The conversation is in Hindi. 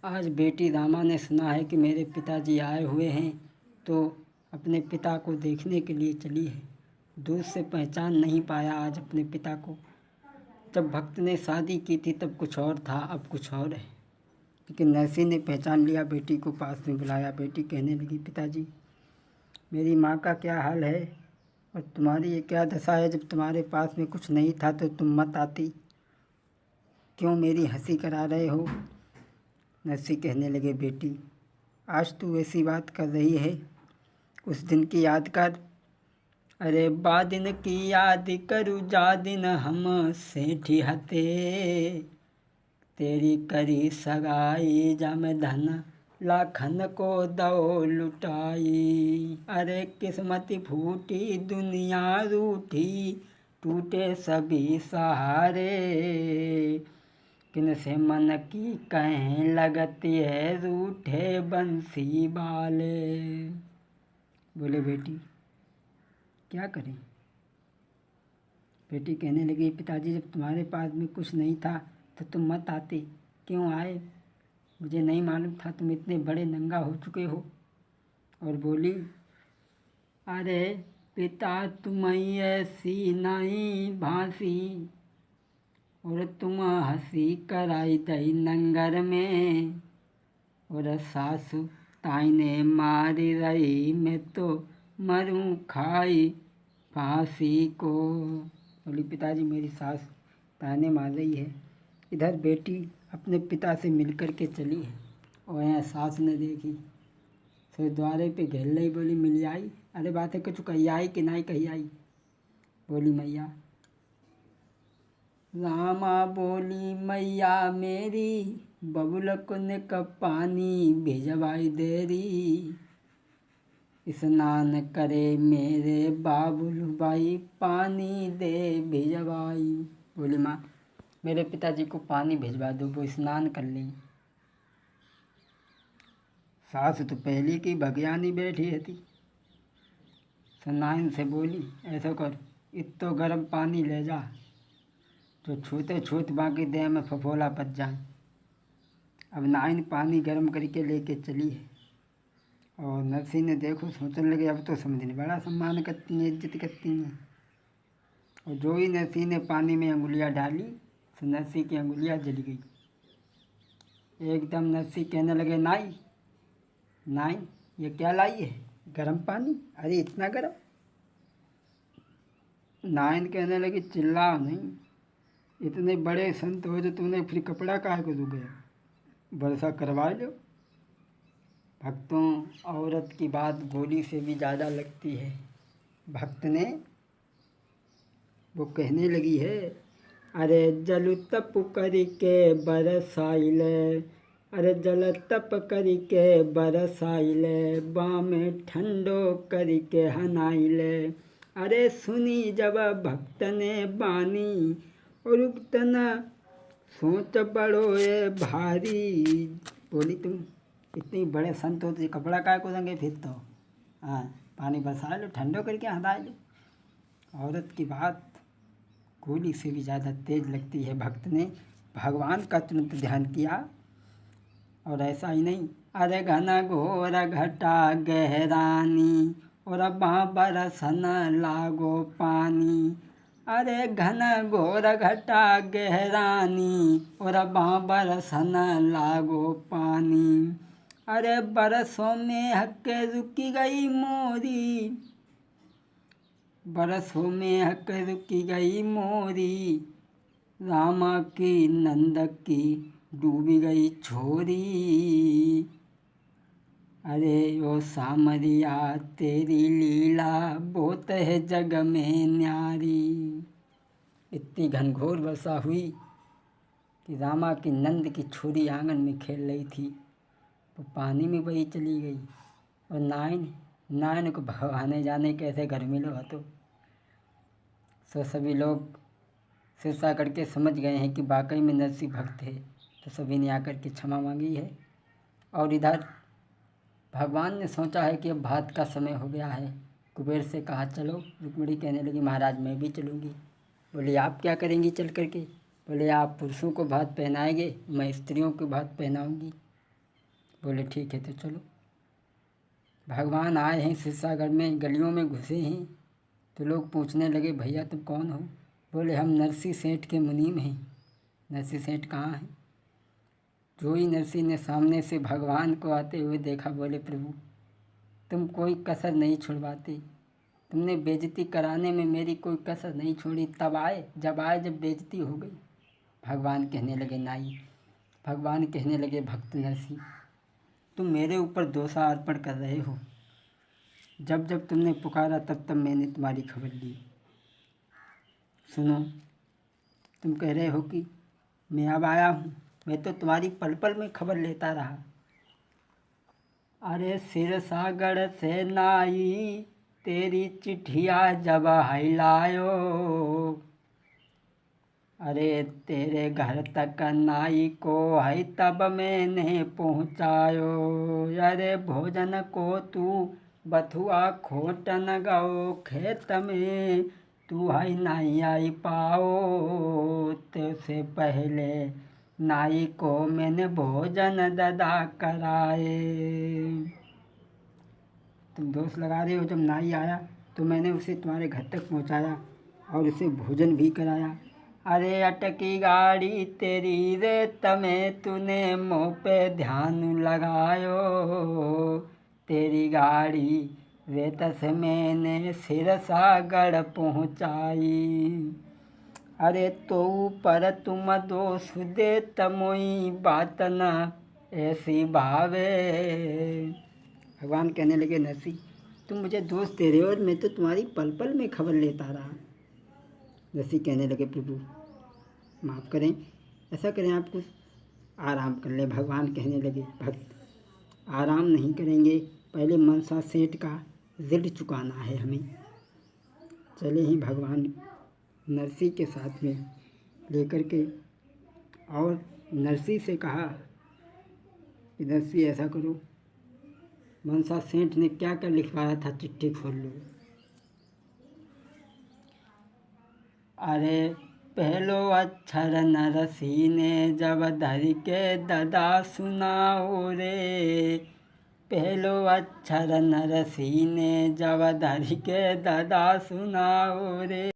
आज बेटी रामा ने सुना है कि मेरे पिताजी आए हुए हैं, तो अपने पिता को देखने के लिए चली है। दूर से पहचान नहीं पाया आज अपने पिता को। जब भक्त ने शादी की थी तब कुछ और था, अब कुछ और है। लेकिन नरसी ने पहचान लिया, बेटी को पास में बुलाया। बेटी कहने लगी, पिताजी मेरी माँ का क्या हाल है और तुम्हारी ये क्या दशा है। जब तुम्हारे पास में कुछ नहीं था तो तुम मत आती, क्यों मेरी हंसी करा रहे हो। नरसी कहने लगे, बेटी आज तू ऐसी बात कर रही है, उस दिन की याद कर। अरे बा दिन की याद करूँ जा दिन हम सेठी हते, तेरी करी सगाई जम धन लाखन को दो लुटाई। अरे किस्मत फूटी दुनिया रूठी, टूटे सभी सहारे, किन से मन की कहें लगती है रूठे बंसी वाले। बोले, बेटी क्या करें। बेटी कहने लगी, पिताजी जब तुम्हारे पास में कुछ नहीं था तो तुम मत आते, क्यों आए। मुझे नहीं मालूम था तुम इतने बड़े नंगा हो चुके हो। और बोली, अरे पिता तुम्हें ऐसी नहीं भांसी, और तुम हंसी कराई दई नंगर में, और सासू ताई ने मारी रही, मैं तो मरूं खाई फांसी को। बोली, पिताजी मेरी सास ताने मार रही है। इधर बेटी अपने पिता से मिलकर के चली है और यहाँ सास ने देखी, फिर द्वारे पे घेर ली। बोली, मिल आई। अरे बात है कुछ कही आई कि नहीं कही आई। बोली, मैया। रामा बोली, मैया मेरी बबुल कुन का पानी भिजवाई देरी, स्नान करे मेरे बाबुल भाई पानी दे भिजवाई। बोली, माँ मेरे पिताजी को पानी भिजवा दो, वो स्नान कर लें। सास तो पहले की भगयानी बैठी रहती। सनाइन से बोली, ऐसा कर, इतो गर्म पानी ले जा तो छूते छूत बाकी देह में फफोला पच जाए। अब नाइन पानी गर्म करके लेके चली है। और नरसी ने देखो सोचने लगे, अब तो समझने बड़ा सम्मान करती हैं, इज्जत करती हैं। और जो ही नरसी ने पानी में अंगुलियाँ डाली तो नरसी की अंगुलियाँ जल गई। एकदम नरसी कहने लगे, नाई नाई ये क्या लाई है, गर्म पानी। अरे इतना गर्म। नाइन कहने लगी, चिल्लाओ नहीं, इतने बड़े संत हो तो तूने फिर कपड़ा काहे को धो गया, वर्षा करवा लो। भक्तों, औरत की बात गोली से भी ज़्यादा लगती है। भक्त ने वो कहने लगी है, अरे जल तप करके बरसाइले, अरे जल तप करके बरसाइले, बामे ठंडो करके हनाइले। अरे सुनी जब भक्त ने बानी, और उतना सोच बड़ो ये भारी। बोली, तुम इतने बड़े संत हो तो कपड़ा काय को देंगे फिर तो। हाँ, पानी बरसा लो, ठंडो करके हंसा लो। औरत की बात गोली से भी ज़्यादा तेज लगती है। भक्त ने भगवान का तुरंत ध्यान किया। और ऐसा ही नहीं, अरे घना घोर घटा गहरानी, और बरसन लागो पानी। अरे घना घोर घटा गहरानी, और बरसन लागो पानी। अरे बरसों में हक रुकी गई मोरी, बरसों में हक रुकी गई मोरी, रामा की नंद की डूबी गई छोरी। अरे ओ सामरिया तेरी लीला बहुत है जग में न्यारी। इतनी घनघोर वर्षा हुई कि रामा की नंद की छोरी आंगन में खेल रही थी, तो पानी में वही चली गई। और नाइन को भगाने जाने कैसे घर मिलो तो सभी लोग सिरसा करके समझ गए हैं कि वाकई में नरसी भक्त है, तो सभी ने आकर के क्षमा मांगी है। और इधर भगवान ने सोचा है कि अब भात का समय हो गया है। कुबेर से कहा, चलो। रुक्मिणी कहने लगी, महाराज मैं भी चलूँगी। बोले, आप क्या करेंगी चल करके। बोले, आप पुरुषों को भात पहनाएंगे, मैं स्त्रियों को भात पहनाऊँगी। बोले ठीक है तो चलो। भगवान आए हैं सिरसागढ़ में, गलियों में घुसे हैं तो लोग पूछने लगे भैया तुम कौन हो? बोले हम नरसी सेठ के मुनीम हैं। नरसी सेठ कहाँ हैं? जो ही नरसी ने सामने से भगवान को आते हुए देखा, बोले प्रभु तुम कोई कसर नहीं छुड़वाते, तुमने बेइज्जती कराने में मेरी कोई कसर नहीं छोड़ी, तब आए जब बेइज्जती हो गई। भगवान कहने लगे नाई, भगवान कहने लगे भक्त नरसी, तुम मेरे ऊपर दोषारोपण कर रहे हो। जब जब तुमने पुकारा तब तब मैंने तुम्हारी खबर ली। सुनो, तुम कह रहे हो कि मैं अब आया हूँ, मैं तो तुम्हारी पल पल में खबर लेता रहा। अरे सिरसागढ़ से नाई तेरी चिट्ठिया जब हिलायो, अरे तेरे घर तक नाई को है तब मैंने पहुँचायो। अरे भोजन को तू बथुआ खोटन गओ खेत में, तू है नहीं आई पाओ, तुझसे पहले नाई को मैंने भोजन ददा कराए। तुम दोष लगा रहे हो, जब नाई आया तो मैंने उसे तुम्हारे घर तक पहुंचाया और उसे भोजन भी कराया। अरे अटकी गाड़ी तेरी रेत में तूने मुँह पे ध्यान लगायो, तेरी गाड़ी रेत से मैंने सिरसागढ़ पहुँचाई। अरे तो पर तुम दोष दे तमोई बात न ऐसी भावे। भगवान कहने लगे नरसी तुम मुझे दोष दे रहे हो और मैं तो तुम्हारी पल पल में खबर लेता रहा। नरसी कहने लगे प्रभु माफ़ करें, ऐसा करें आप कुछ आराम कर लें। भगवान कहने लगे भक्त आराम नहीं करेंगे, पहले मनसा सेठ का ऋण चुकाना है हमें। चले ही भगवान नरसी के साथ में लेकर के और नरसी से कहा कि नरसी ऐसा करो, मनसा सेठ ने क्या क्या लिखवाया था चिट्ठी खोल लो। अरे पहलो अक्षर नरसी ने जब धर के ददा सुनाओ रे, पहलो अक्षर नरसी ने जब धर के ददा सुनाओ रे।